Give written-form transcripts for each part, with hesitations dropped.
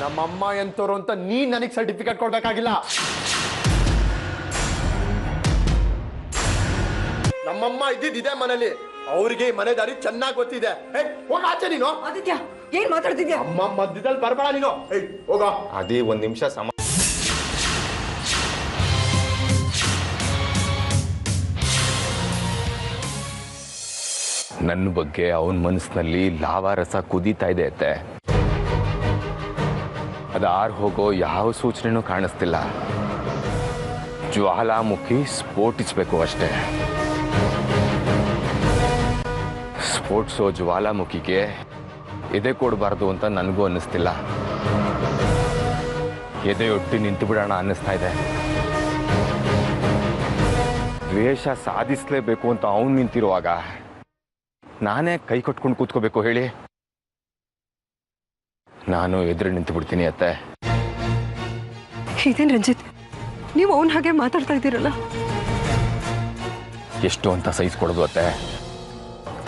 ನಮ್ಮಮ್ಮ ಎಂತವ್ರು ಅಂತ ನೀನ್ ನನಗೆ ಸರ್ಟಿಫಿಕೇಟ್ ಕೊಡ್ಬೇಕಾಗಿಲ್ಲ. ನಮ್ಮಮ್ಮ ಇದ್ದಿದ್ದಿದೆ ಮನೇಲಿ, ಅವ್ರಿಗೆ ಮನೆ ದಾರಿ ಚೆನ್ನಾಗಿ ಗೊತ್ತಿದೆ. ಹೋಗ ಆಚೆ ನೀನು. ಆದಿತ್ಯ ಏನ್ ಮಾತಾಡ್ತಿದ್ಯಾ? ಅಮ್ಮ ಮಧ್ಯದಲ್ಲಿ ಬರ್ಬೇಡ ನೀನು. ಹೋಗ. ಅದೇ ಒಂದ್ ನಿಮಿಷ ನನ್ನ ಬಗ್ಗೆ ಅವನ ಮನಸ್ಸಿನಲ್ಲಿ ಲಾವಾರಸ ಕುದೀತಾ ಇದೆ ಅತ್ತೆ. ಅದು ಆರ್ ಹೋಗೋ ಯಾವ ಸೂಚನೆನೂ ಕಾಣಿಸ್ತಿಲ್ಲ. ಜ್ವಾಲಾಮುಖಿ ಸ್ಫೋಟಿಸ್ಬೇಕು ಅಷ್ಟೇ. ಸ್ಫೋಟಿಸೋ ಜ್ವಾಲಾಮುಖಿಗೆ ಎದೆ ಕೊಡಬಾರ್ದು ಅಂತ ನನಗೂ ಅನ್ನಿಸ್ತಿಲ್ಲ. ಎದೆಯೊಟ್ಟಿ ನಿಂತು ಬಿಡೋಣ ಅನ್ನಿಸ್ತಾ ಇದೆ. ದ್ವೇಷ ಸಾಧಿಸಲೇಬೇಕು ಅಂತ ಅವನು ನಿಂತಿರುವಾಗ ನಾನೇ ಕೈ ಕಟ್ಕೊಂಡು ಕೂತ್ಕೋಬೇಕು ಹೇಳಿ? ನಾನು ಎದುರು ನಿಂತು ಬಿಡ್ತೀನಿ ಅತ್ತೆ. ಇದೇನ್ ರಂಜಿತ್, ನೀವು ಅವನ ಹಾಗೆ ಮಾತಾಡ್ತಾ ಇದ್ದೀರಲ್ಲ? ಎಷ್ಟು ಅಂತ ಸಹಿಸ್ಕೊಡೋದು ಅತ್ತೆ?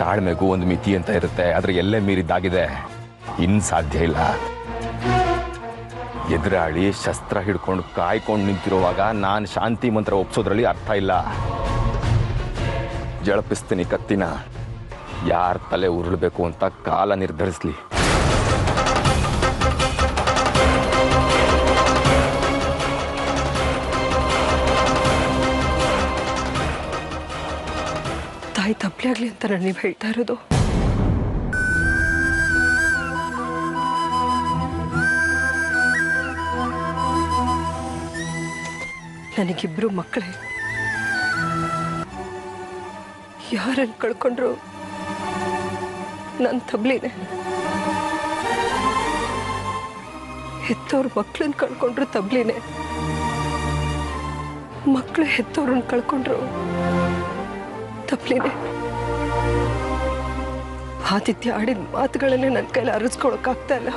ತಾಳ್ಮೆಗೂ ಒಂದು ಮಿತಿ ಅಂತ ಇರುತ್ತೆ, ಆದ್ರೆ ಎಲ್ಲೇ ಮೀರಿದ್ದಾಗಿದೆ. ಇನ್ ಸಾಧ್ಯ ಇಲ್ಲ. ಎದುರಾಳಿ ಶಸ್ತ್ರ ಹಿಡ್ಕೊಂಡು ಕಾಯ್ಕೊಂಡು ನಿಂತಿರುವಾಗ ನಾನು ಶಾಂತಿ ಮಂತ್ರ ಒಪ್ಸೋದ್ರಲ್ಲಿ ಅರ್ಥ ಇಲ್ಲ. ಜಳಪಿಸ್ತೀನಿ ಕತ್ತಿನ. ಯಾರ ತಲೆ ಉರುಳಬೇಕು ಅಂತ ಕಾಲ ನಿರ್ಧರಿಸ್ಲಿ. ತಾಯಿ ತಪ್ಪಲೆ ಆಗ್ಲಿ ಅಂತ ನೀವು ಹೇಳ್ತಾ ಇರೋದು? ನನಗಿಬ್ರು ಮಕ್ಕಳೇ. ಯಾರನ್ನು ಕಳ್ಕೊಂಡ್ರು ನನ್ನ ತಬ್ಲಿನೇ. ಹೆತ್ತವ್ರ ಮಕ್ಕಳನ್ನ ಕಳ್ಕೊಂಡ್ರು ತಬ್ಲಿನೇ. ಮಕ್ಕಳು ಹೆತ್ತವ್ರನ್ನ ಕಳ್ಕೊಂಡ್ರು ತಬ್ಲಿನೇ. ಆದಿತ್ಯ ಆಡಿದ ಮಾತುಗಳನ್ನೇ ನನ್ನ ಕೈಲಿ ಅರಿಸ್ಕೊಳಕ್ಕಾಗ್ತಾ ಇಲ್ಲ.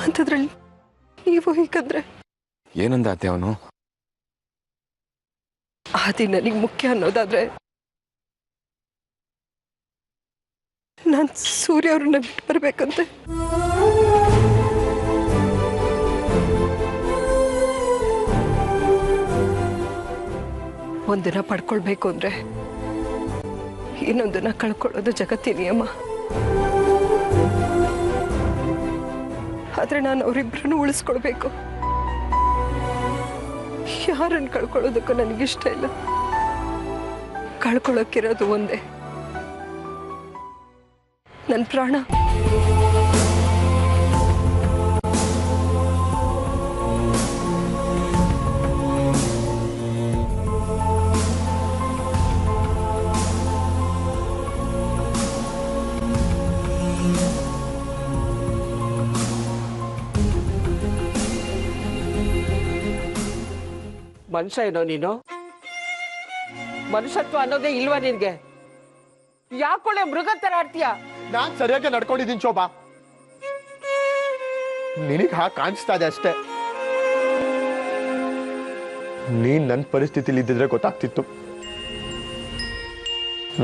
ಅಂಥದ್ರಲ್ಲಿ ನೀವು ಹೀಗಂದ್ರೆ? ಏನಂದ ಅತ್ತೆ ಅವನು? ಆದಿ ನನಗೆ ಮುಖ್ಯ ಅನ್ನೋದಾದ್ರೆ ನಾನು ಸೂರ್ಯ ಅವ್ರನ್ನ ಬಿಟ್ಟು ಬರ್ಬೇಕಂತೆ. ಒಂದಿನ ಪಡ್ಕೊಳ್ಬೇಕು ಅಂದ್ರೆ ಇನ್ನೊಂದಿನ ಕಳ್ಕೊಳ್ಳೋದು ಜಗತ್ತಿನ ನಿಯಮ. ಆದ್ರೆ ನಾನು ಅವರಿಬ್ಬರನ್ನು ಉಳಿಸ್ಕೊಳ್ಬೇಕು. ಯಾರನ್ನು ಕಳ್ಕೊಳ್ಳೋದಕ್ಕೂ ನನಗಿಷ್ಟ ಇಲ್ಲ. ಕಳ್ಕೊಳ್ಳೋಕ್ಕಿರೋದು ಒಂದೇ, ನನ್ನ ಪ್ರಾಣ. ಮನುಷ್ಯ ಏನೋ ನೀನು? ಮನುಷ್ಯತ್ವ ಅನ್ನೋದೇ ಇಲ್ವಾ ನಿನ್ಗೆ? ಯಾಕೊಳ್ಳೆ ಮೃಗ ತರ ಆಡ್ತೀಯ? ನಾನ್ ಸರಿಯಾಗಿ ನಡ್ಕೊಂಡಿದ್ದೀನಿ ಶೋಭಾ. ನಿನಗೆ ಹಾಗೆ ಕಾಣಿಸ್ತಾ ಇದೆ ಅಷ್ಟೇ. ನೀನ್ ನನ್ನ ಪರಿಸ್ಥಿತಿಲಿ ಇದ್ದಿದ್ರೆ ಗೊತ್ತಾಗ್ತಿತ್ತು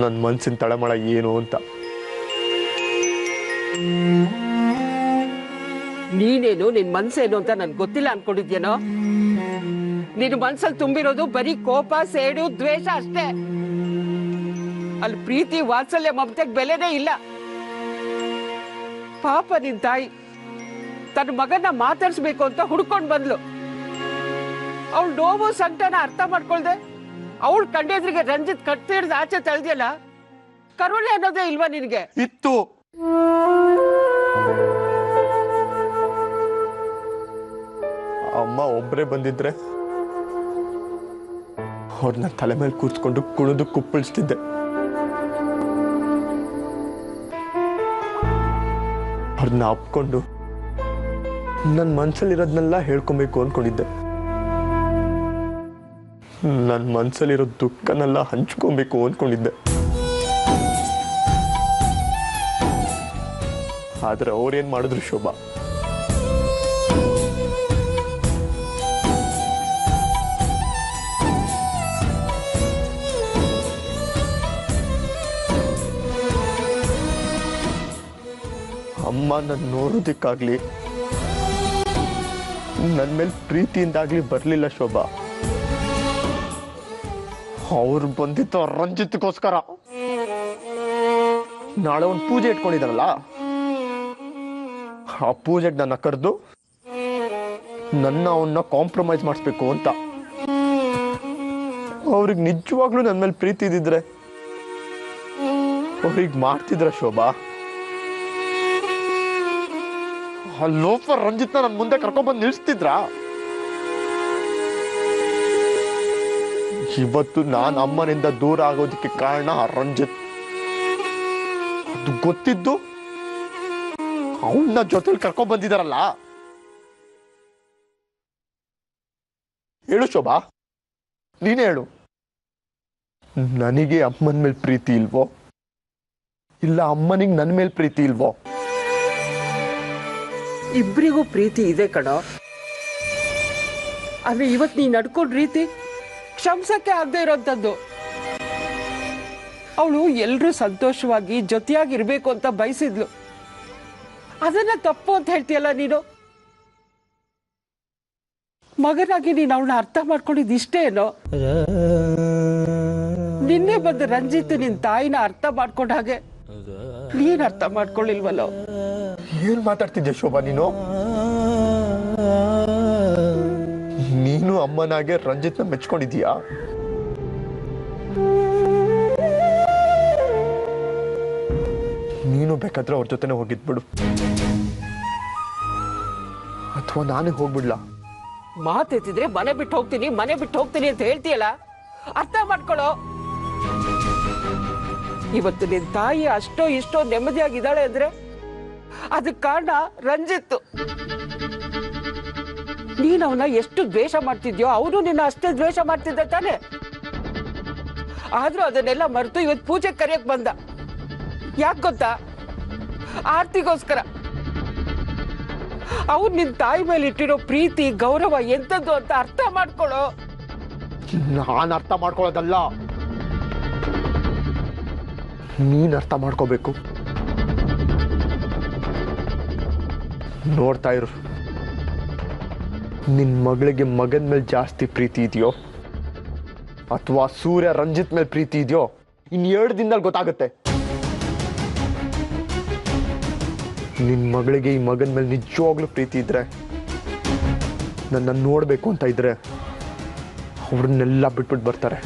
ನನ್ನ ಮನ್ಸಿನ ತಳಮಳ ಏನು ಅಂತ. ನೀನೇನು ನಿನ್ ಮನ್ಸೇನು ಅಂತ ನನ್ಗೆ ಗೊತ್ತಿಲ್ಲ ಅನ್ಕೊಂಡಿದ್ಯೇನೋ? ನಿನ್ ಮನ್ಸಲ್ಲಿ ತುಂಬಿರೋದು ಬರೀ ಕೋಪ, ಸೇಡು, ದ್ವೇಷ ಅಷ್ಟೇ. ಅಲ್ಲಿ ಪ್ರೀತಿ, ವಾತ್ಸಲ್ಯ, ಮಮತೆಗೆ ಬೆಲೆನೇ ಇಲ್ಲ. ಪಾಪ ನಿನ್ ತಾಯಿ ತನ್ನ ಮಗನ ಮಾತಾಡ್ಸ್ಬೇಕು ಅಂತ ಹುಡ್ಕೊಂಡ್ ಬಂದ್ಲು. ಅವಳು ನೋವು ಸಂಕಟನ ಅರ್ಥ ಮಾಡ್ಕೊಳ್ದೆ ಅವಳು ಕಂಡೆದ್ರಿಗೆ ರಂಜಿತ್ ಕಟ್ಟಿಡ್ದು ಆಚೆ ತಳ್ದಿಯಲ್ಲ. ಕರುಣೆ ಅನ್ನೋದೇ ಇಲ್ವಾ ನಿನ್ಗೆ? ಇತ್ತು. ಅಮ್ಮ ಒಬ್ಬರೇ ಬಂದಿದ್ರೆ ಅವ್ರನ್ನ ತಲೆ ಮೇಲೆ ಕೂತ್ಕೊಂಡು ಕುಣಿದು ಕುಪ್ಪಳಿಸ್ತಿದ್ದೆ. ಅವ್ರನ್ನ ಅಪ್ಕೊಂಡು ನನ್ನ ಮನ್ಸಲ್ಲಿರೋದನ್ನೆಲ್ಲ ಹೇಳ್ಕೊಬೇಕು ಅನ್ಕೊಂಡಿದ್ದೆ. ನನ್ನ ಮನ್ಸಲ್ಲಿರೋ ದುಃಖನೆಲ್ಲ ಹಂಚ್ಕೊಬೇಕು ಅನ್ಕೊಂಡಿದ್ದೆ. ಆದ್ರೆ ಅವ್ರೇನ್ ಮಾಡಿದ್ರು ಶೋಭಾ? ಅಮ್ಮ ಅಮ್ಮ ನನ್ನ ನೋಡೋದಕ್ಕಾಗ್ಲಿ ನನ್ನ ಮೇಲೆ ಪ್ರೀತಿಯಿಂದಾಗ್ಲಿ ಬರಲಿಲ್ಲ ಶೋಭಾ. ಅವ್ರು ಬಂದಿತ್ತು ರಂಜಿತ್ಗೋಸ್ಕರ. ನಾಳೆ ಒಂದು ಪೂಜೆ ಇಟ್ಕೊಂಡಿದ್ದಾರಲ್ಲ, ಆ ಪೂಜೆಗೆ ನನ್ನ ಕರೆದು ಅವನ್ನ ಕಾಂಪ್ರಮೈಸ್ ಮಾಡಿಸ್ಬೇಕು ಅಂತ. ಅವ್ರಿಗೆ ನಿಜವಾಗ್ಲೂ ನನ್ನ ಮೇಲೆ ಪ್ರೀತಿ ಇದ್ದಿದ್ರೆ ಅವ್ರಿಗೆ ಮಾಡ್ತಿದ್ರ ಶೋಭಾ. ಆ ಲೋಫರ್ ರಂಜಿತ್ನ ನನ್ನ ಮುಂದೆ ಕರ್ಕೊಂಡ್ಬಂದು ನಿಲ್ಸ್ತಿದ್ರ. ಇವತ್ತು ನಾನು ಅಮ್ಮನಿಂದ ದೂರ ಆಗೋದಕ್ಕೆ ಕಾರಣ ಆ ರಂಜಿತ್. ಅದು ಗೊತ್ತಿದ್ದು ಅವನ್ನ ಜೊತೆಲಿ ಕರ್ಕೊಂಡ್ ಬಂದಿದಾರಲ್ಲ. ಹೇಳು ಶೋಭಾ, ನೀನೇ ಹೇಳು, ನನಗೆ ಅಮ್ಮನ ಮೇಲೆ ಪ್ರೀತಿ ಇಲ್ವೋ ಇಲ್ಲ ಅಮ್ಮನಿಗೆ ನನ್ನ ಮೇಲೆ ಪ್ರೀತಿ ಇಲ್ವೋ? ಇಬ್ಬರಿಗೂ ಪ್ರೀತಿ ಇದೆ ಕಣೋ. ಆದ್ರೆ ಇವತ್ತು ನೀ ನಡ್ಕೊಂಡ್ ರೀತಿ ಕ್ಷಮಿಸಕ್ಕೆ ಆಗದೆ ಇರೋಂಥದ್ದು. ಅವಳು ಎಲ್ರೂ ಸಂತೋಷವಾಗಿ ಜೊತೆಯಾಗಿರ್ಬೇಕು ಅಂತ ಬಯಸಿದ್ಲು. ಅದನ್ನ ತಪ್ಪು ಅಂತ ಹೇಳ್ತೀಯಲ್ಲ ನೀನು. ಮಗನಾಗಿ ನೀನು ಅವಳನ್ನ ಅರ್ಥ ಮಾಡ್ಕೊಂಡಿದ್ದು ಇಷ್ಟೇ ಏನೋ? ನಿನ್ನೆ ಬಂದು ರಂಜಿತ್ ನಿನ್ ತಾಯಿನ ಅರ್ಥ ಮಾಡ್ಕೊಂಡ ಹಾಗೆ ನೀನ್ ಅರ್ಥ ಮಾಡ್ಕೊಳ್ಳಿಲ್ವಲ್ಲೋ? ಏನ್ ಮಾತಾಡ್ತಿದ್ದೆ ಶೋಭಾ ನೀನು? ನೀನು ಅಮ್ಮನಾಗೆ ರಂಜಿತ್ನ ಮೆಚ್ಕೊಂಡಿದೀಯಾ? ನೀನು ಬೇಕಾದ್ರೆ ಅವ್ರ ಜೊತೆನೆ ಹೋಗಿದ್ಬಿಡು, ಅಥವಾ ನಾನೇ ಹೋಗ್ಬಿಡ್ಲಾ? ಮಾತೆತ್ತಿದ್ರೆ ಮನೆ ಬಿಟ್ಟು ಹೋಗ್ತೀನಿ ಅಂತ ಹೇಳ್ತೀಯಲ್ಲ, ಅರ್ಥ ಮಾಡ್ಕೊಳ್ಳೋ. ಇವತ್ತು ನಿನ್ ತಾಯಿ ಅಷ್ಟೋ ಇಷ್ಟೋ ನೆಮ್ಮದಿಯಾಗಿದ್ದಾಳೆ ಅಂದ್ರೆ ಅದಕ್ಕೆ ಕಾರಣ ರಂಜಿತ್. ನೀನ್ ಅವನ ಎಷ್ಟು ದ್ವೇಷ ಮಾಡ್ತಿದ್ಯೋ ಅವನು ನಿನ್ನ ಅಷ್ಟೇ ದ್ವೇಷ ಮಾಡ್ತಿದ್ದ ತಾನೆ. ಆದ್ರೂ ಅದನ್ನೆಲ್ಲ ಮರೆತು ಇವತ್ತು ಪೂಜೆ ಕರೆಯಕ್ ಬಂದ. ಯಾಕೆ ಗೊತ್ತಾ? ಆರ್ತಿಗೋಸ್ಕರ. ಅವ್ರು ನಿನ್ ತಾಯಿ ಮೇಲೆ ಇಟ್ಟಿರೋ ಪ್ರೀತಿ ಗೌರವ ಎಂತದ್ದು ಅಂತ ಅರ್ಥ ಮಾಡ್ಕೊಳ್ಳೋ. ನಾನು ಅರ್ಥ ಮಾಡ್ಕೊಳ್ಳೋದಲ್ಲ, ನೀನ್ ಅರ್ಥ ಮಾಡ್ಕೋಬೇಕು. ನೋಡ್ತಾ ಇರು, ನಿನ್ ಮಗಳಿಗೆ ಮಗನ ಮೇಲೆ ಜಾಸ್ತಿ ಪ್ರೀತಿ ಇದೆಯೋ ಅಥವಾ ಸೂರ್ಯ ರಂಜಿತ್ ಮೇಲೆ ಪ್ರೀತಿ ಇದೆಯೋ ಇನ್ 2 ದಿನದಲ್ಲಿ ಗೊತ್ತಾಗುತ್ತೆ. ನಿನ್ ಮಗಳಿಗೆ ಈ ಮಗನ ಮೇಲೆ ನಿಜವಾಗ್ಲೂ ಪ್ರೀತಿ ಇದ್ರೆ, ನನ್ನ ನೋಡ್ಬೇಕು ಅಂತ ಇದ್ರೆ ಅವ್ರನ್ನೆಲ್ಲ ಬಿಟ್ಬಿಟ್ಟು ಬರ್ತಾರೆ.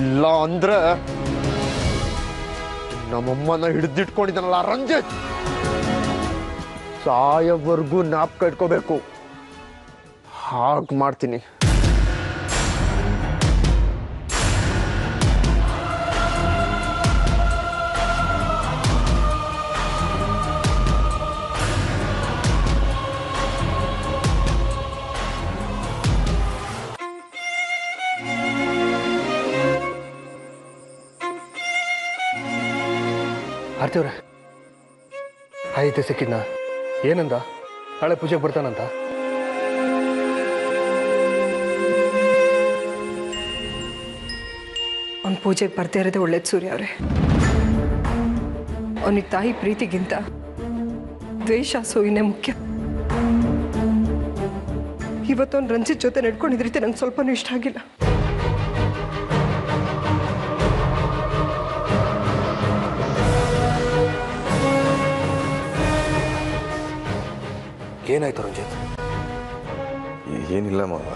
ಇಲ್ಲ ಅಂದ್ರೆ ನಮ್ಮಮ್ಮನ ಹಿಡಿದಿಟ್ಕೊಂಡಿದ್ದಾನಲ್ಲ ರಂಜಿತ್, ಸಾಯವರೆಗೂ ಜ್ಞಾಪಕ ಇಟ್ಕೋಬೇಕು. ಹಾಗೆ ಮಾಡ್ತೀನಿ. ಆರ್ತಿವ್ರೆ, ಆಯ್ತು ಸಿಕ್ಕಿದ್ನ ಏನಂದ? ನಾಳೆ ಪೂಜೆಗೆ ಬರ್ತಾನಂತ. ಅವ್ನ ಪೂಜೆಗೆ ಬರ್ತಾ ಇರೋದೇ ಒಳ್ಳೇದು ಸೂರ್ಯ ಅವರೇ. ಅವನಿಗೆ ತಾಯಿ ಪ್ರೀತಿಗಿಂತ ದ್ವೇಷ ಸೂಯಿನೇ ಮುಖ್ಯ. ಇವತ್ತು ಅವ್ನು ರಂಜಿತ್ ಜೊತೆ ನಡ್ಕೊಂಡಿದ್ದ ರೀತಿ ನಂಗೆ ಸ್ವಲ್ಪನೂ ಇಷ್ಟ ಆಗಿಲ್ಲ. ಏನಾಯ್ತು ರಂಜಿತ್? ಏನಿಲ್ಲ ಮಾವ.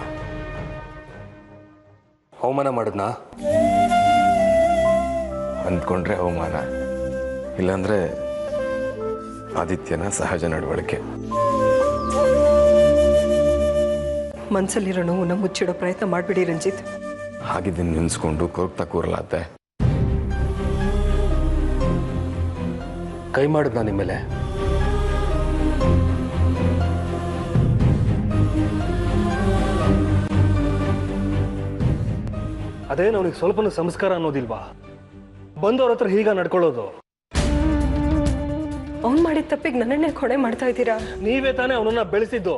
ಅವಮಾನ ಮಾಡಿದ್ನಾ? ಅಂದ್ಕೊಂಡ್ರೆ ಅವಮಾನ, ಇಲ್ಲಾಂದ್ರೆ ಆದಿತ್ಯನ ಸಹಜ ನಡವಳಿಕೆ. ಮನಸ್ಸಲ್ಲಿರೋ ನೋವನ್ನ ಮುಚ್ಚಿಡೋ ಪ್ರಯತ್ನ ಮಾಡಬೇಡಿ ರಂಜಿತ್. ಹಾಗಿದ್ದನ್ನು ನಿಲ್ಸ್ಕೊಂಡು ಕೊರಗ್ತಾ ಕೂರಲಾತೆ. ಕೈ ಮಾಡಿದ್ನಾ ನಿಮ್ಮ ಮೇಲೆ? ಅದೇನು ಅವನಿಗೆ ಸ್ವಲ್ಪನೂ ಸಂಸ್ಕಾರ ಅನ್ನೋದಿಲ್ವಾ? ಬಂದವ್ರ ಹತ್ರ ಹೀಗ ನಡ್ಕೊಳ್ಳೋದು? ಅವ್ನು ಮಾಡಿದ ತಪ್ಪಿಗೆ ನನ್ನನ್ನೇ ಕೊಡೆ ಮಾಡ್ತಾ ಇದ್ದೀರಾ? ನೀವೇ ತಾನೇ ಅವನನ್ನ ಬೆಳೆಸಿದ್ದು.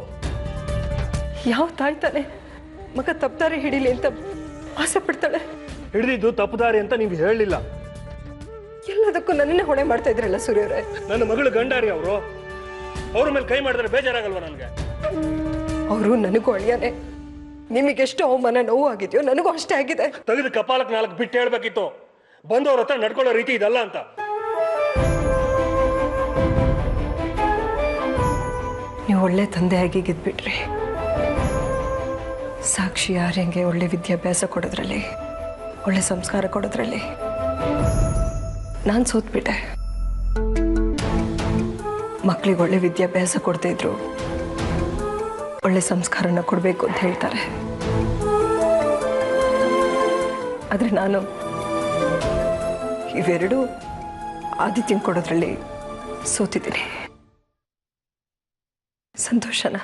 ಯಾವ ತಾಯಿ ತಾನೆ ಮಗ ತಪ್ಪದಾರಿ ಹಿಡೀಲಿ ಅಂತ ಆಸೆ ಪಡ್ತಾಳೆ? ಹಿಡಿದಿದ್ದು ತಪ್ಪುದಾರಿ ಅಂತ ನೀವು ಹೇಳಲಿಲ್ಲ. ಎಲ್ಲ ಎಲ್ಲದಕ್ಕೂ ನನ್ನನ್ನೇ ಹೊಣೆ ಮಾಡ್ತಾ ಇದ್ರಲ್ಲ ಸೂರ್ಯ ಅವರೇ. ನನ್ನ ಮಗಳು ಗಂಡಾರಿ ಅವರು, ಅವ್ರ ಮೇಲೆ ಕೈ ಮಾಡಿದ್ರೆ ಬೇಜಾರಾಗಲ್ವಾ ನನಗೆ? ಅವರು ನನಗೂ ಅಳಿಯಾನೆ. ನಿಮಗೆಷ್ಟು ಅವಮಾನ ನೋವು ಆಗಿದೆಯೋ ನನಗೂ ಅಷ್ಟೇ ಆಗಿದೆ. ತೆಗೆದು ಕಪಾಲಕ್ಕೆ 4 ಬಿಟ್ಟು ಹೇಳ್ಬೇಕಿತ್ತು, ಬಂದವ್ರ ಹತ್ರ ನಡ್ಕೊಳ್ಳೋ ರೀತಿ ಇದಲ್ಲ ಅಂತ. ನೀವು ಒಳ್ಳೆ ತಂದೆಯಾಗಿ ಗೆದ್ಬಿಟ್ರಿ. ಸಾಕ್ಷಿ ಆರ್ಯಂಗೆ ಒಳ್ಳೆ ವಿದ್ಯಾಭ್ಯಾಸ ಕೊಡೋದ್ರಲ್ಲಿ, ಒಳ್ಳೆ ಸಂಸ್ಕಾರ ಕೊಡೋದ್ರಲ್ಲಿ ನಾನು ಸೋತ್ಬಿಟ್ಟೆ. ಮಕ್ಕಳಿಗೆ ಒಳ್ಳೆ ವಿದ್ಯಾಭ್ಯಾಸ ಕೊಡ್ತಾ ಇದ್ರು, ಒಳ್ಳೆ ಸಂಸ್ಕಾರನ ಕೊಡಬೇಕು ಅಂತ ಹೇಳ್ತಾರೆ. ಆದರೆ ನಾನು ಇವೆರಡು ಆದಿತ್ಯಂಗೆ ಕೊಡೋದ್ರಲ್ಲಿ ಸೋತಿದ್ದೀನಿ. ಸಂತೋಷನ?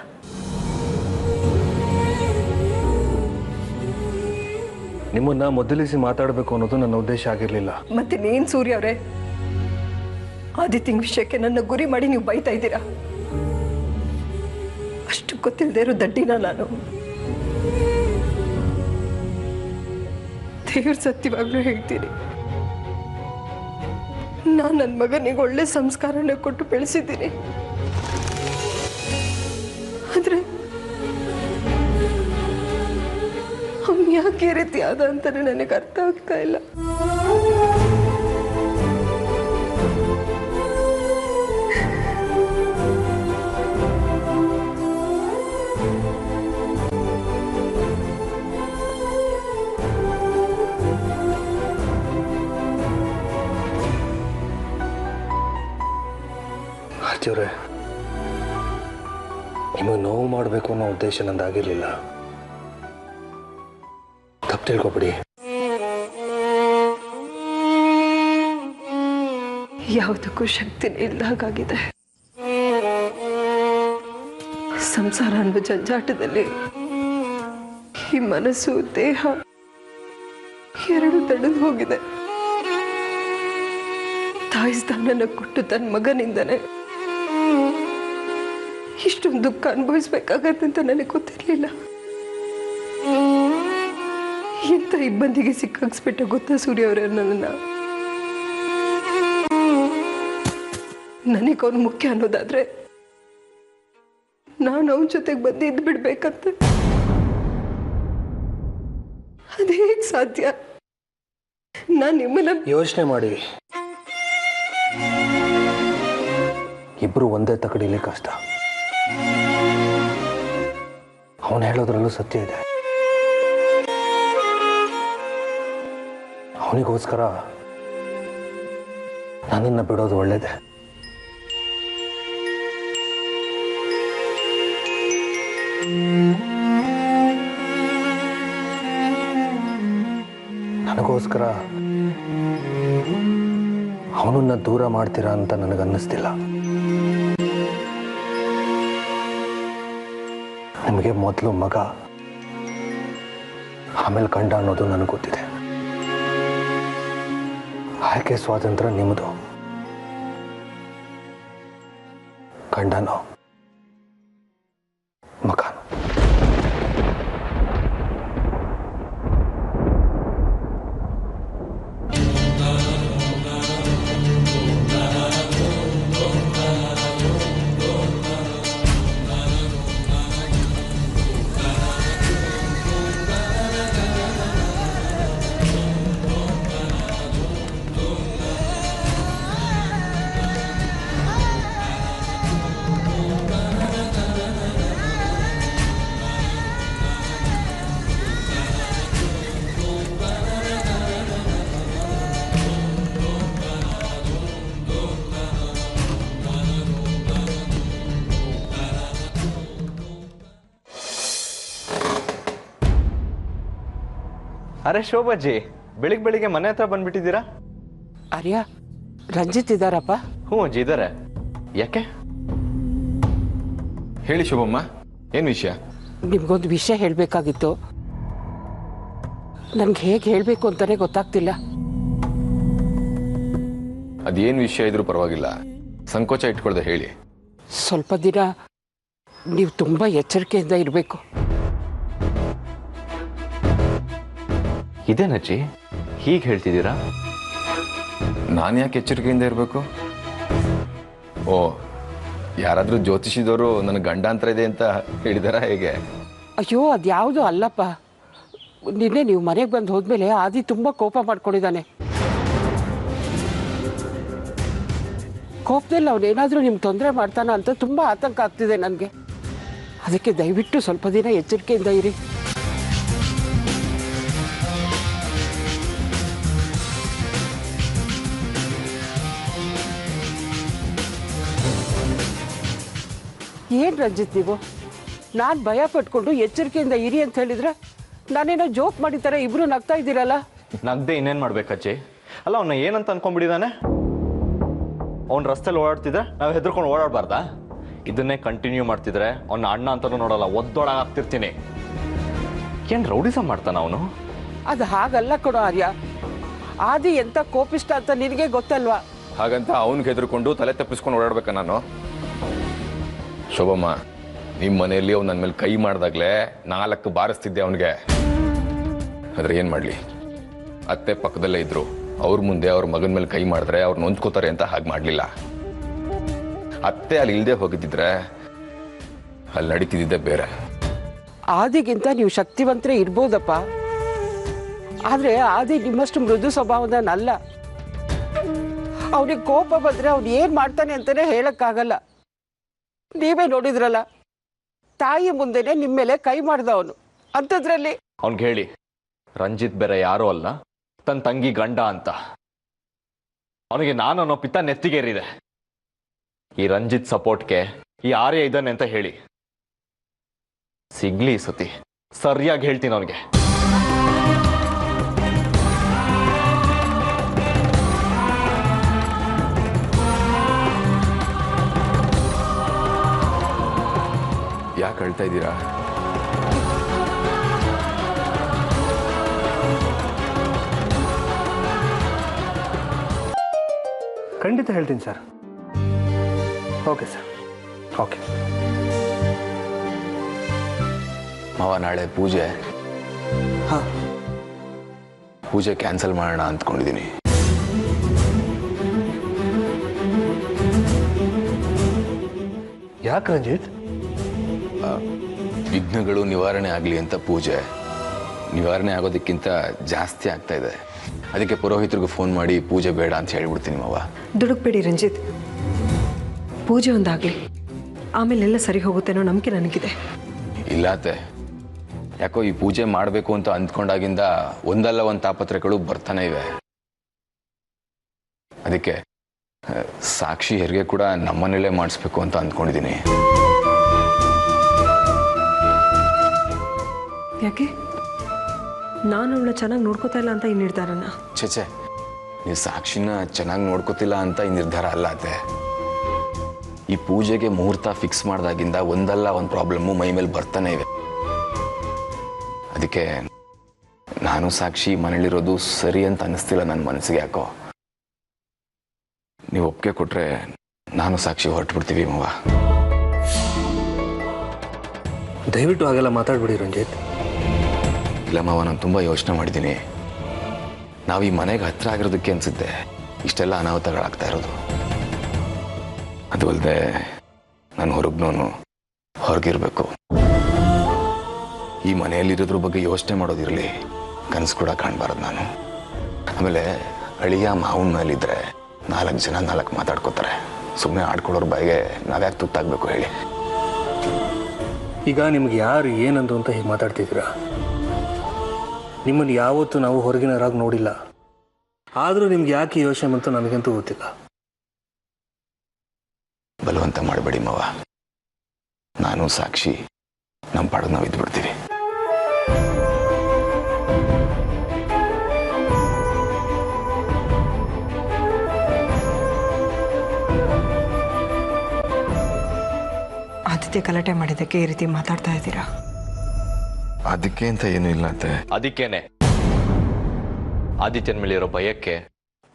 ನಿಮ್ಮನ್ನ ಮೊದಲಿಸಿ ಮಾತಾಡಬೇಕು ಅನ್ನೋದು ನನ್ನ ಉದ್ದೇಶ ಆಗಿರ್ಲಿಲ್ಲ. ಮತ್ತೆ ನೀನ್ ಸೂರ್ಯ ಅವರೇ, ಆದಿತ್ಯಂಗ್ ವಿಷಯಕ್ಕೆ ನನ್ನ ಗುರಿ ಮಾಡಿ ನೀವು ಬೈತಾ ಇದ್ದೀರಾ. ಅಷ್ಟು ಗೊತ್ತಿಲ್ಲದೆ ಇರೋ ದಡ್ಡಿನ ನಾನು. ದೇವ್ರ ಸತ್ಯವಾಗ್ಲೂ ಹೇಳ್ತೀನಿ, ನಾನು ನನ್ನ ಮಗನಿಗೆ ಒಳ್ಳೆ ಸಂಸ್ಕಾರನ ಕೊಟ್ಟು ಬೆಳೆಸಿದ್ದೀನಿ. ಆದ್ರೆ ಅವನು ಯಾಕೆ ಈ ರೀತಿ ಆದ ಅಂತಾನೆ ನನಗೆ ಅರ್ಥ ಆಗ್ತಾ ಇಲ್ಲ. ಆರ್ತಿಯವ್ರೆ, ನಿಮಗೆ ನೋವು ಮಾಡಬೇಕು ಅನ್ನೋ ಉದ್ದೇಶ ನಂದಾಗಿರ್ಲಿಲ್ಲ, ತಪ್ಪು ತಿಳ್ಕೊಬಿಡಿ. ಯಾವುದಕ್ಕೂ ಶಕ್ತಿನೇ ಇಲ್ದಾಗಿದೆ. ಸಂಸಾರ ಅನ್ನೋ ಜಂಜಾಟದಲ್ಲಿ ಈ ಮನಸ್ಸು ದೇಹ ಎರಡು ತಡೆದು ಹೋಗಿದೆ. ತಾಯಿ ಸ್ಥಾನನ ಕೊಟ್ಟು ತನ್ನ ಮಗನಿಂದನೇ ಇಷ್ಟೊಂದು ದುಃಖ ಅನುಭವಿಸ್ಬೇಕಾಗತ್ತೆ ಅಂತ ನನಗೆ ಗೊತ್ತಿರಲಿಲ್ಲ. ಎಂತ ಇಬ್ಬಂದಿಗೆ ಸಿಕ್ಕಾಕ್ಸ್ಬಿಟ್ಟ ಗೊತ್ತಾ ಸೂರ್ಯ ಅವರೇ ನನ್ನನ್ನ. ನನಗೆ ಅವನು ಮುಖ್ಯ ಅನ್ನೋದಾದ್ರೆ ನಾನು ಅವನ ಜೊತೆಗೆ ಬಂದು ಇದ್ದು ಬಿಡ್ಬೇಕಂತ. ಅದೇಗ್ ಸಾಧ್ಯ? ನಾನು ನಿಮ್ಮನ್ನ ಯೋಚನೆ ಮಾಡಿ, ಇಬ್ರು ಒಂದೇ ತಕಡಿಲಿ ಕಷ್ಟ. ಅವನು ಹೇಳೋದ್ರಲ್ಲೂ ಸತ್ಯ ಇದೆ. ಅವನಿಗೋಸ್ಕರ ನನ್ನನ್ನು ಬಿಡೋದು ಒಳ್ಳೇದೆ. ನನಗೋಸ್ಕರ ಅವನನ್ನ ದೂರ ಮಾಡ್ತೀರಾ ಅಂತ ನನಗನ್ನಿಸ್ತಿಲ್ಲ. ನಿಮಗೆ ಮೊದಲು ಮಗ, ಆಮೇಲೆ ಗಂಡ ಅನ್ನೋದು ನನಗೆ ಗೊತ್ತಿದೆ. ಆಯ್ಕೆ ಸ್ವಾತಂತ್ರ್ಯ ನಿಮ್ಮದು. ಗಂಡನೋ ಮಗನೋ. ಅರೆ ಶೋಭಾಜಿ, ಬೆಳಿಗ್ಗೆ ಮನೆ ಹತ್ರ ಬಂದ್ಬಿಟ್ಟಿದ್ದೀರಾ? ಆರ್ಯ, ರಂಜಿತ್ ಇದ್ದಾರಪ್ಪ? ಹ್ಞೂ ಅಜ್ಜಿ ಇದ್ದಾರೆ. ಯಾಕೆ? ಹೇಳಿ ಶುಭಮ್ಮ, ಏನು ವಿಷಯ? ನಿಮ್ಗೊಂದು ವಿಷಯ ಹೇಳಬೇಕಾಗಿತ್ತು. ನನ್ಗೆ ಹೇಗೆ ಹೇಳಬೇಕು ಅಂತಾನೆ ಗೊತ್ತಾಗ್ತಿಲ್ಲ. ಅದೇನು ವಿಷಯ ಇದ್ರೂ ಪರವಾಗಿಲ್ಲ, ಸಂಕೋಚ ಇಟ್ಕೊಳ್ದೆ ಹೇಳಿ. ಸ್ವಲ್ಪ ದಿನ ನೀವು ತುಂಬ ಎಚ್ಚರಿಕೆಯಿಂದ ಇರಬೇಕು. ಇದೇನಜ್ಜಿ ಹೀಗೆ ಹೇಳ್ತಿದ್ದೀರಾ? ನಾನು ಯಾಕೆ ಎಚ್ಚರಿಕೆಯಿಂದ ಇರಬೇಕು? ಓ, ಯಾರಾದರೂ ಜ್ಯೋತಿಷಿದವರು ನನ್ನ ಗಂಡಾಂತರ ಇದೆ ಅಂತ ಹೇಳಿದಾರಾ ಹೇಗೆ? ಅಯ್ಯೋ ಅದ್ಯಾವುದೂ ಅಲ್ಲಪ್ಪ. ನಿನ್ನೆ ನೀವು ಮನೆಗೆ ಬಂದು ಹೋದ್ಮೇಲೆ ಆದಿ ತುಂಬ ಕೋಪ ಮಾಡ್ಕೊಂಡಿದ್ದಾನೆ. ಕೋಪದಲ್ಲಿ ಅವನೇನಾದರೂ ನಿಮ್ಗೆ ತೊಂದರೆ ಮಾಡ್ತಾನ ಅಂತ ತುಂಬ ಆತಂಕ ಆಗ್ತಿದೆ ನನಗೆ. ಅದಕ್ಕೆ ದಯವಿಟ್ಟು ಸ್ವಲ್ಪ ದಿನ ಎಚ್ಚರಿಕೆಯಿಂದ ಇರಿ. ಏನು ರಂಜಿತ್ ನೀವು, ನಾನು ಭಯ ಪಟ್ಕೊಂಡು ಎಚ್ಚರಿಕೆಯಿಂದ ಇರಿ ಅಂತ ಹೇಳಿದ್ರೆ ನಾನೇನೋ ಜೋಕ್ ಮಾಡಿತಾರೆ ಇಬ್ರು ನಗ್ತಾ ಇದ್ದೀರಲ್ಲ. ನಗ್ದೆ ಇನ್ನೇನು ಮಾಡ್ಬೇಕಜ್ಜಿ? ಅಲ್ಲ ಅವನ್ನ ಏನಂತ ಅನ್ಕೊಂಡ್ಬಿಟ್ಟಿದ್ದಾನೆ? ಅವ್ನ ರಸ್ತೆಲಿ ಓಡಾಡ್ತಿದ್ರೆ ನಾವು ಹೆದರ್ಕೊಂಡು ಓಡಾಡಬಾರ್ದಾ? ಇದನ್ನೇ ಕಂಟಿನ್ಯೂ ಮಾಡ್ತಿದ್ರೆ ಅವ್ನ ಅಣ್ಣ ಅಂತಲೂ ನೋಡಲ್ಲ, ಒದ್ದೊಳಗಾಗ್ತಿರ್ತೀನಿ. ಏನು ರೌಡಿಸಮ್ ಮಾಡ್ತಾನ ಅವನು? ಅದು ಹಾಗಲ್ಲ ಕೊಡೋ ಆರ್ಯ. ಆದಿ ಎಂತ ಕೋಪಿಷ್ಟ ಅಂತ ನಿನಗೆ ಗೊತ್ತಲ್ವಾ? ಹಾಗಂತ ಅವನಿಗೆ ಹೆದರ್ಕೊಂಡು ತಲೆ ತಪ್ಪಿಸ್ಕೊಂಡು ಓಡಾಡ್ಬೇಕಾ ನಾನು? ಶೋಭಮ್ಮ, ನಿಮ್ಮ ಮನೆಯಲ್ಲಿ ಅವ್ನು ನನ್ನ ಮೇಲೆ ಕೈ ಮಾಡಿದಾಗಲೇ 4 ಬಾರಿಸ್ತಿದ್ದೆ ಅವನಿಗೆ. ಆದರೆ ಏನು ಮಾಡಲಿ, ಅತ್ತೆ ಪಕ್ಕದಲ್ಲೇ ಇದ್ರು. ಅವ್ರ ಮುಂದೆ ಅವ್ರ ಮಗನ ಮೇಲೆ ಕೈ ಮಾಡಿದ್ರೆ ಅವ್ರು ನೊಂದ್ಕೋತಾರೆ ಅಂತ ಹಾಗೆ ಮಾಡಲಿಲ್ಲ. ಅತ್ತೆ ಅಲ್ಲಿ ಇಲ್ಲದೆ ಹೋಗಿದ್ದಿದ್ರೆ ಅಲ್ಲಿ ನಡೀತಿದ್ದೆ ಬೇರೆ. ಆದಿಗಿಂತ ನೀವು ಶಕ್ತಿವಂತರೇ ಇರ್ಬೋದಪ್ಪ, ಆದರೆ ಆದಿ ನಿಮ್ಮಷ್ಟು ಮೃದು ಸ್ವಭಾವದನಲ್ಲ. ಅವನಿಗೆ ಕೋಪ ಬಂದರೆ ಅವ್ನು ಏನು ಮಾಡ್ತಾನೆ ಅಂತಲೇ ಹೇಳಕ್ಕಾಗಲ್ಲ. ನೀವೇ ನೋಡಿದ್ರಲ್ಲ, ತಾಯಿ ಮುಂದೆನೆ ನಿಮ್ಮ ಮೇಲೆ ಕೈ ಮಾಡ್ದ ಅವನು. ಅಂಥದ್ರಲ್ಲಿ ಅವ್ನಿಗೆ ಹೇಳಿ, ರಂಜಿತ್ ಬೇರೆ ಯಾರೂ ಅಲ್ಲ, ತನ್ನ ತಂಗಿ ಗಂಡ ಅಂತ. ಅವನಿಗೆ ನಾನು ಅನ್ನೋ ಪಿತ್ತ ನೆತ್ತಿಗೇರಿದೆ. ಈ ರಂಜಿತ್ ಸಪೋರ್ಟ್ಗೆ ಈ ಆರ್ಯ ಇದ್ದಾನೆ ಅಂತ ಹೇಳಿ. ಸಿಗ್ಲಿ ಈ ಸತಿ ಸರಿಯಾಗಿ ಹೇಳ್ತೀನಿ ಅವನಿಗೆ. ಯಾಕೆ ಅಳ್ತಾ ಇದ್ದೀರಾ? ಖಂಡಿತ ಹೇಳ್ತೀನಿ ಸರ್. Okay sir, okay. ಮಾವ, ನಾಳೆ ಪೂಜೆ. ಹಾಂ, ಪೂಜೆ ಕ್ಯಾನ್ಸಲ್ ಮಾಡೋಣ ಅಂದ್ಕೊಂಡಿದ್ದೀನಿ. ಯಾಕೆ ರಂಜಿತ್? ವಿಘ್ನಗಳು ನಿವಾರಣೆ ಆಗಲಿ ಅಂತ ಪೂಜೆ. ನಿವಾರಣೆ ಆಗೋದಕ್ಕಿಂತ ಜಾಸ್ತಿ ಆಗ್ತಾ ಇದೆ. ಅದಕ್ಕೆ ಪುರೋಹಿತರಿಗೂ ಫೋನ್ ಮಾಡಿ ಪೂಜೆ ಬೇಡ ಅಂತ ಹೇಳ್ಬಿಡ್ತೀನಿ ಮಾವ. ದುಡುಕ್ಬೇಡಿ ರಂಜಿತ್, ಪೂಜೆ ಒಂದಾಗಲಿ, ಆಮೇಲೆಲ್ಲ ಸರಿ ಹೋಗುತ್ತೇನೋ ನಂಬಿಕೆ ನನಗಿದೆ. ಇಲ್ಲಾತೆ, ಯಾಕೋ ಈ ಪೂಜೆ ಮಾಡಬೇಕು ಅಂತ ಅಂದ್ಕೊಂಡಾಗಿಂದ ಒಂದಲ್ಲ ಒಂದು ತಾಪತ್ರೆಗಳು ಬರ್ತಾನೆ ಇವೆ. ಅದಕ್ಕೆ ಸಾಕ್ಷಿ ಹೆರಿಗೆ ಕೂಡ ನಮ್ಮನೇಲೇ ಮಾಡಿಸ್ಬೇಕು ಅಂತ ಅಂದ್ಕೊಂಡಿದ್ದೀನಿ. ಯಾಕೆ? ನಾನು ಅವಳನ್ನ ಚೆನ್ನಾಗಿ ನೋಡ್ಕೋತಾ ಇಲ್ಲ ಅಂತ ಈ ನಿರ್ಧಾರನ? ಛೇ, ನೀವು ಸಾಕ್ಷಿನ ಚೆನ್ನಾಗಿ ನೋಡ್ಕೋತಿಲ್ಲ ಅಂತ ಈ ನಿರ್ಧಾರ ಅಲ್ಲ ಅತ್ತೆ. ಈ ಪೂಜೆಗೆ ಮುಹೂರ್ತ ಫಿಕ್ಸ್ ಮಾಡಿದಾಗಿಂದ ಒಂದಲ್ಲ ಒಂದು ಪ್ರಾಬ್ಲಮ್ಮು ಮೈ ಮೇಲೆ ಬರ್ತಾನೆ ಇವೆ. ಅದಕ್ಕೆ ನಾನು ಸಾಕ್ಷಿ ಮನೇಲಿರೋದು ಸರಿ ಅಂತ ಅನ್ನಿಸ್ತಿಲ್ಲ ನನ್ನ ಮನಸ್ಸಿಗೆ. ಯಾಕೋ ನೀವು ಒಪ್ಪಿಗೆ ಕೊಟ್ರೆ ನಾನು ಸಾಕ್ಷಿ ಹೊರಟ್ಬಿಡ್ತೀವಿ ಮಾವ. ದಯವಿಟ್ಟು ಹಾಗೆಲ್ಲ ಮಾತಾಡ್ಬಿಡಿ ರಂಜಿತ್. ಇಲ್ಲ ಮಾವ, ನಾನು ತುಂಬ ಯೋಚನೆ ಮಾಡಿದ್ದೀನಿ. ನಾವು ಈ ಮನೆಗೆ ಹತ್ರ ಆಗಿರೋದಕ್ಕೆ ಅನಿಸುತ್ತೆ ಇಷ್ಟೆಲ್ಲ ಅನಾಹುತಗಳಾಗ್ತಾ ಇರೋದು. ಅದು ಅಲ್ಲದೆ ನಾನು ಹೊರಗ್ನೋನು ಹೊರಗಿರ್ಬೇಕು. ಈ ಮನೆಯಲ್ಲಿರೋದ್ರ ಬಗ್ಗೆ ಯೋಚನೆ ಮಾಡೋದಿರಲಿ, ಕನಸು ಕೂಡ ಕಾಣಬಾರ್ದು ನಾನು. ಆಮೇಲೆ ಅಳಿಯ ಮಾವನ ಮೇಲಿದ್ರೆ 4 ಜನ 4 ಮಾತಾಡ್ಕೋತಾರೆ. ಸುಮ್ಮನೆ ಆಡ್ಕೊಳ್ಳೋರ ಬಾಯಿಗೆ ನಾವ್ಯಾಕೆ ತುತ್ತಾಗಬೇಕು ಹೇಳಿ? ಈಗ ನಿಮ್ಗೆ ಯಾರು ಏನಂದು ಅಂತ ಹೀಗೆ ಮಾತಾಡ್ತಿದ್ದೀರಾ? ನಿಮ್ಮನ್ನು ಯಾವತ್ತೂ ನಾವು ಹೊರಗಿನವರಾಗಿ ನೋಡಿಲ್ಲ. ಆದರೂ ನಿಮ್ಗೆ ಯಾಕೆ ಯೋಚನೆ ಅಂತ ನನಗಂತೂ ಗೊತ್ತಿಲ್ಲ. ಬಲವಂತ ಮಾಡಬೇಡಿ ಮಾವ. ನಾನು ಸಾಕ್ಷಿ ನಮ್ಮ ಪಾಡಿಗೆ ನಾವು ಇದ್ಬಿಡ್ತೀವಿ. ಆದಿತ್ಯ ಗಲಾಟೆ ಮಾಡಿದ್ದಕ್ಕೆ ಈ ರೀತಿ ಮಾತಾಡ್ತಾ ಇದ್ದೀರಾ? ಅದಕ್ಕೆ ಅಂತ ಏನೂ ಇಲ್ಲ ಅಂತೆ. ಅದಕ್ಕೇನೆ ಆದಿತ್ಯನ ಮೇಲಿರೋ ಭಯಕ್ಕೆ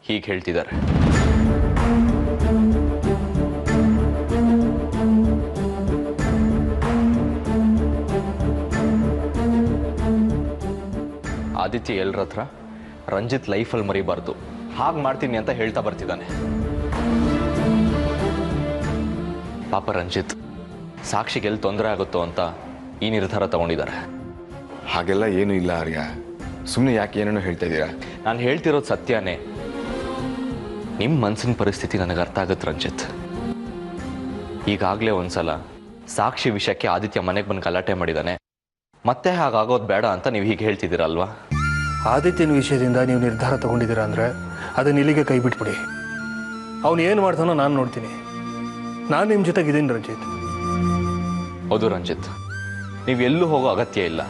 ಹೀಗೆ ಹೇಳ್ತಿದ್ದಾರೆ. ಆದಿತ್ಯ ಎಲ್ರ ಹತ್ರ ರಂಜಿತ್ ಲೈಫಲ್ಲಿ ಮರಿಬಾರ್ದು, ಹಾಗೆ ಮಾಡ್ತೀನಿ ಅಂತ ಹೇಳ್ತಾ ಬರ್ತಿದ್ದಾನೆ. ಪಾಪ ರಂಜಿತ್ ಸಾಕ್ಷಿಗೆ ಎಲ್ಲಿ ತೊಂದರೆ ಆಗುತ್ತೋ ಅಂತ ಈ ನಿರ್ಧಾರ ತಗೊಂಡಿದ್ದಾರೆ. ಹಾಗೆಲ್ಲ ಏನೂ ಇಲ್ಲ ಆರ್ಯ, ಸುಮ್ಮನೆ ಯಾಕೆ ಏನೇನೋ ಹೇಳ್ತಾ ಇದ್ದೀರಾ? ನಾನು ಹೇಳ್ತಿರೋದು ಸತ್ಯನೇ. ನಿಮ್ಮ ಮನಸ್ಸಿನ ಪರಿಸ್ಥಿತಿ ನನಗೆ ಅರ್ಥ ಆಗುತ್ತೆ ರಂಜಿತ್. ಈಗಾಗಲೇ ಒಂದ್ಸಲ ಸಾಕ್ಷಿ ವಿಷಯಕ್ಕೆ ಆದಿತ್ಯ ಮನೆಗೆ ಬಂದು ಗಲಾಟೆ ಮಾಡಿದ್ದಾನೆ. ಮತ್ತೆ ಹಾಗಾಗೋದು ಬೇಡ ಅಂತ ನೀವು ಹೀಗೆ ಹೇಳ್ತಿದ್ದೀರಲ್ವಾ? ಆದಿತ್ಯನ ವಿಷಯದಿಂದ ನೀವು ನಿರ್ಧಾರ ತಗೊಂಡಿದ್ದೀರಾ ಅಂದರೆ ಅದನ್ನ ಇಲ್ಲಿಗೆ ಕೈ ಬಿಟ್ಬಿಡಿ. ಅವನು ಏನು ಮಾಡ್ತಾನೋ ನಾನು ನೋಡ್ತೀನಿ. ನಾನು ನಿಮ್ಮ ಜೊತೆಗಿದ್ದೀನಿ ರಂಜಿತ್. ಹೌದು ರಂಜಿತ್, ನೀವು ಎಲ್ಲೂ ಹೋಗೋ ಅಗತ್ಯ ಇಲ್ಲ.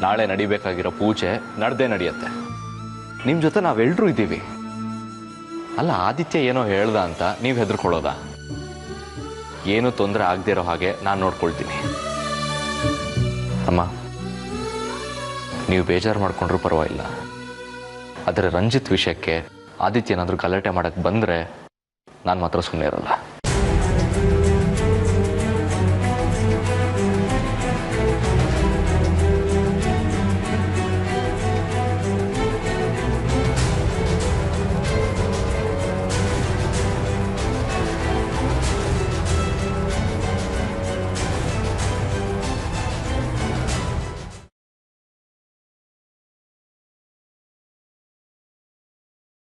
ನಾಳೆ ನಡಿಬೇಕಾಗಿರೋ ಪೂಜೆ ನಡೆದೇ ನಡೆಯುತ್ತೆ. ನಿಮ್ಮ ಜೊತೆ ನಾವೆಲ್ಲರೂ ಇದ್ದೀವಿ. ಅಲ್ಲ, ಆದಿತ್ಯ ಏನೋ ಹೇಳ್ದ ಅಂತ ನೀವು ಹೆದರ್ಕೊಳ್ಳೋದಾ? ಏನೂ ತೊಂದರೆ ಆಗದೆ ಇರೋ ಹಾಗೆ ನಾನು ನೋಡ್ಕೊಳ್ತೀನಿ. ಅಮ್ಮ, ನೀವು ಬೇಜಾರು ಮಾಡ್ಕೊಂಡ್ರೂ ಪರವಾಗಿಲ್ಲ. ಆದರೆ ರಂಜಿತ್ ವಿಷಯಕ್ಕೆ ಆದಿತ್ಯ ಏನಾದರೂ ಗಲಾಟೆ ಮಾಡೋಕ್ಕೆ ಬಂದರೆ ನಾನು ಮಾತ್ರ ಸುಮ್ಮನೆ ಇರಲ್ಲ.